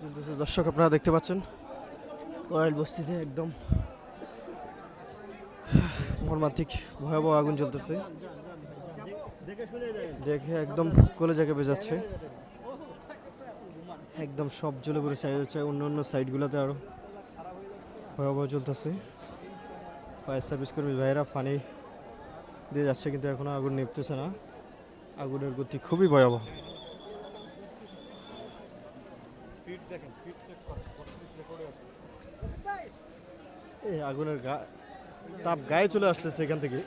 জ্বলতেছে। দর্শক আপনারা দেখতে পাচ্ছেন করাইল বস্তিতে একদম মর্মান্তিক ভয়াবহ আগুন জ্বলতেছে, দেখে একদম কলেজা কেঁপে যাচ্ছে। একদম সব জ্বলে পড়ে ছাই হচ্ছে, অন্য অন্য সাইডগুলোতে আরও ভয়াবহ চলতেছে। ফায়ার সার্ভিস কর্মী ভাইয়েরা পানি দিয়ে যাচ্ছে, কিন্তু এখনো আগুন নিভতেছে না। আগুনের গতি খুবই ভয়াবহ। এই আগুনের তাপ গায়ে চলে আসতেছে এখান থেকে।